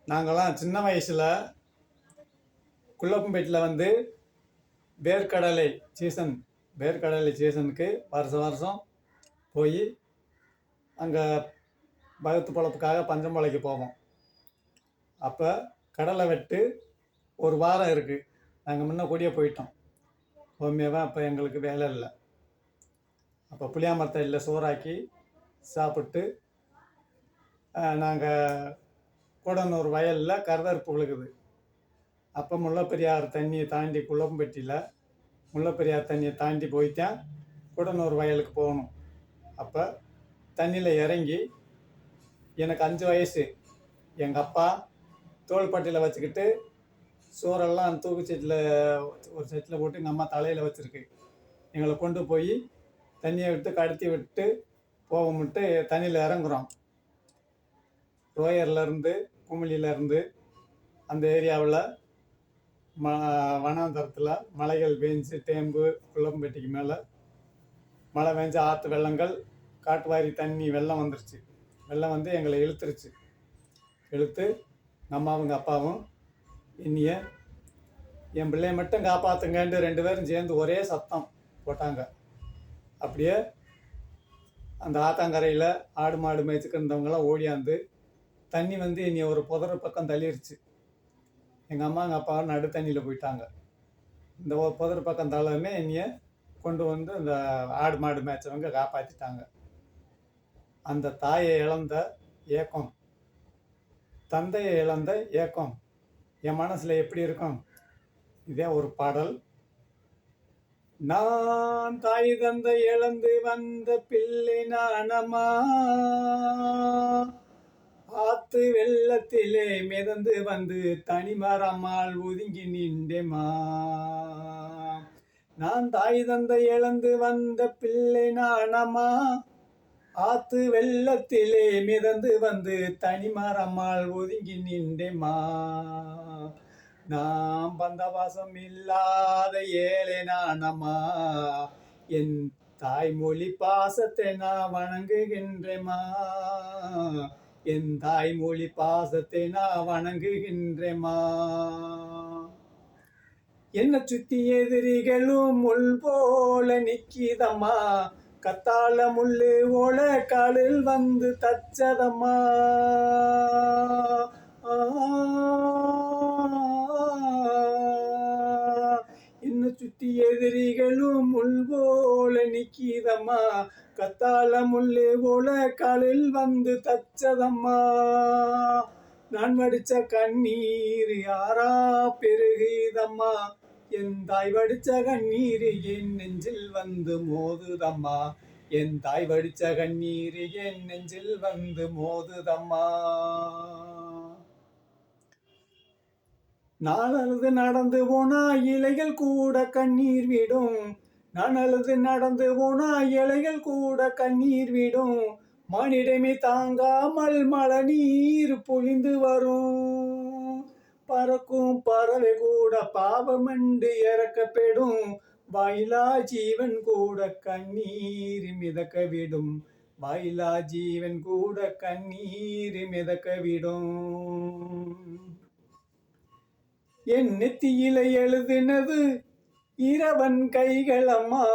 நாங்கள்லாம் சின்ன வயசில் குள்ளப்பம்பேட்டில் வந்து வேர்க்கடலை சீசன் வேர்க்கடலை சீசனுக்கு வருஷம் வருஷம் போய் அங்கே வகுத்து பொழப்புக்காக பஞ்சம்பளைக்கு போவோம். அப்போ கடலை வெட்டு ஒரு வாரம் இருக்குது. நாங்கள் முன்ன கூடிய போயிட்டோம். உண்மையாக அப்போ எங்களுக்கு வேலை இல்லை. அப்போ புளியாமரத்தடியில் சோறாக்கி சாப்பிட்டு நாங்கள் கூடனூர் வயலில் கருதறுப்பு விழுகுது. அப்போ முல்லைப்பெரியார் தண்ணியை தாண்டி குள்ளம்பட்டியில் முல்லைப்பெரியார் தண்ணியை தாண்டி போய்த்தான் கூடனூர் வயலுக்கு போகணும். அப்போ தண்ணியில் இறங்கி எனக்கு 5 வயசு. எங்கள் அப்பா தோள்பட்டியில் வச்சுக்கிட்டு சோறெல்லாம் தூக்கு சீட்டில் ஒரு செட்டில் போட்டு எங்கள் அம்மா தலையில் வச்சுருக்கு. எங்களை கொண்டு போய் தண்ணியை விட்டு கடத்தி விட்டு போகும்ட்டு தண்ணியில் இறங்குறோம். ரோயர்லேருந்து குமிழிலேருந்து அந்த ஏரியாவில் வனாந்தரத்தில் மலைகள் பெஞ்சு டேம்பு குள்ளம்பட்டிக்கு மேலே மழை பெஞ்சு ஆற்று வெள்ளங்கள் காட்டுவாரி தண்ணி வெள்ளம் வந்துருச்சு. வெள்ளம் வந்து எங்களை இழுத்துருச்சு. இழுத்து அம்மாவும் அப்பாவும் இன்னிய என் பிள்ளைய மட்டும் காப்பாற்றுங்கன்ட்டு 2 பேரும் சேர்ந்து ஒரே சத்தம் போட்டாங்க. அப்படியே அந்த ஆத்தாங்கரையில் ஆடு மாடு மேய்ச்சிக்கு இருந்தவங்களாம் ஓடியாந்து தண்ணி வந்து இனி ஒரு புதர் பக்கம் தள்ளிருச்சு. எங்கள் அம்மா எங்கள் அப்பா நடு தண்ணியில் போயிட்டாங்க. இந்த புதர் பக்கம் தள்ளவுமே என்னைய கொண்டு வந்து இந்த ஆடு மாடு மேய்ச்சவங்க காப்பாற்றிட்டாங்க. அந்த தாயை இழந்த ஏக்கம், தந்தையை இழந்த ஏக்கம் என் மனசில் எப்படி இருக்கும்? இதே ஒரு பாடல். நான் தாய் தந்தை இழந்து வந்த பிள்ளை நானம்மா, ஆத்து வெள்ளத்திலே மிதந்து வந்து தனிமரம்மாள் ஒதுங்கி நின்றேமா. நான் தாய் தந்தை இழந்து வந்த பிள்ளை நானம்மா, ஆத்து வெள்ளத்திலே மிதந்து வந்து தனிமரம்மாள் ஒதுங்கி நின்றேமா. நான் பந்தவாசம் இல்லாத ஏழை நானம்மா, என் தாய்மொழி பாசத்தை நான் வணங்குகின்றேம்மா. என் தாய்மொழி பாசத்தை நான் வணங்குகின்றேம்மா. என்னை சுத்தி எதிரிகளும் முள் போல நிக்கிதம்மா, கத்தாழ முள்ளு ஓல காலில் வந்து தச்சதம்மா. என்னை சுத்தி எதிரிகளும் முள் போல நிக்கிதம்மா, கத்தாழ முள்ளு போல காலில் வந்து தச்சதம்மா. நான் வடிச்ச கண்ணீர் யாரா பெருகுதம்மா, என் தாய் வடிச்ச கண்ணீர் என் நெஞ்சில் வந்து மோதுதம்மா. என் தாய் வடிச்ச கண்ணீர் என் நெஞ்சில் வந்து மோதுதம்மா. நான் அழுது நடந்து போனா இலைகள் கூட கண்ணீர் விடும். நான் அழுது நடந்து போனா இலைகள் கூட கண்ணீர் விடும். மனிதமே தாங்காமல் மழை நீர் பொழிந்து வரும். பறக்கும் பறவை கூட பாவமண்டு இறக்கப்படும். வாயிலா ஜீவன் கூட கண்ணீர் மிதக்க விடும். வாயிலா ஜீவன் கூட கண்ணீர் மிதக்க விடும். என் நெத்தியில எழுதினது இரவன் கைகளம்மா,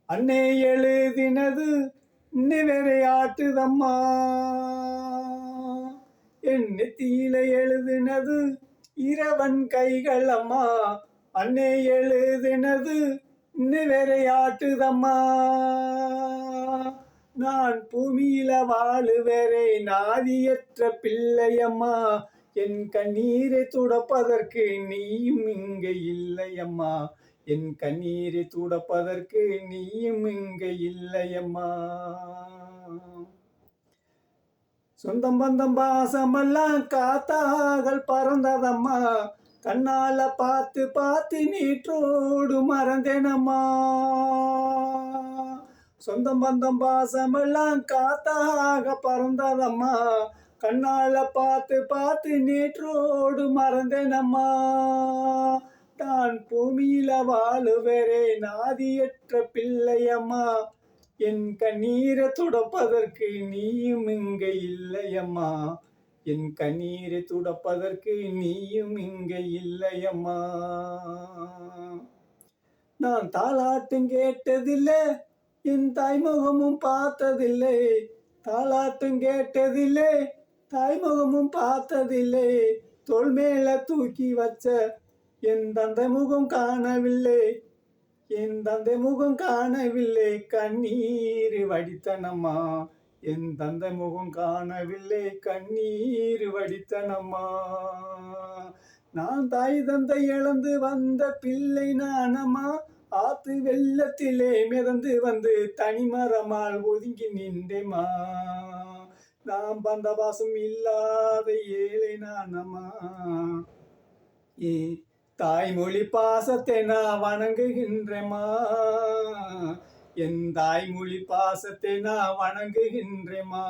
அன்னை எழுதினது நிவரையாட்டுதம்மா. என் நெத்தியில எழுதினது இரவன் கைகளம்மா, அன்னை எழுதினது நிவரையாட்டுதம்மா. நான் பூமியில வாழுவரை நாதியற்ற பிள்ளையம்மா, என் கண்ணீரை துடப்பதற்கு நீயும் இங்கே இல்லையம்மா. என் கண்ணீரை துடப்பதற்கு நீயும் இங்கே இல்லையம்மா. சொந்தம் பந்தம் பாசமெல்லாம் காத்தாகள் பறந்ததம்மா, கண்ணால பார்த்து பார்த்து நீற்றோடு மறந்தேனம்மா. சொந்தம் பந்தம் பாசமெல்லாம் காத்தாக பறந்ததம்மா, கண்ணால பார்த்து பார்த்து நேற்றோடு மறந்தேனம்மா. நான் பூமியில வாழுவரே நாதியற்ற பிள்ளையம்மா, என் கண்ணீரை துடப்பதற்கு நீயும் இங்கே இல்லையம்மா. என் கண்ணீரை துடப்பதற்கு நீயும் இங்கே இல்லையம்மா. நான் தாலாட்டும் கேட்டதில்லை, என் தாய்முகமும் பார்த்ததில்லை. தாலாட்டும் கேட்டதில்லை, தாய்முகமும் பார்த்ததில்லை. தோள் மேல தூக்கி வச்ச என் தந்தை முகம் காணவில்லை, என் தந்தை முகம் காணவில்லை. கண்ணீர் வடித்தனம்மா, என் தந்தை முகம் காணவில்லை. கண்ணீர் வடித்தனம்மா. நான் தாய் தந்தை இழந்து வந்த பிள்ளை நானம்மா. ஆத்து வெள்ளத்திலே மிதந்து வந்து தனிமரமால் ஒதுங்கி நின்றேம்மா. நாம் பந்த பாசம் இல்லாத ஏழை நானம்மா. தாய்மொழி பாசத்தை நான் வணங்குகின்றேம்மா. என் தாய்மொழி பாசத்தை நான் வணங்குகின்றேம்மா.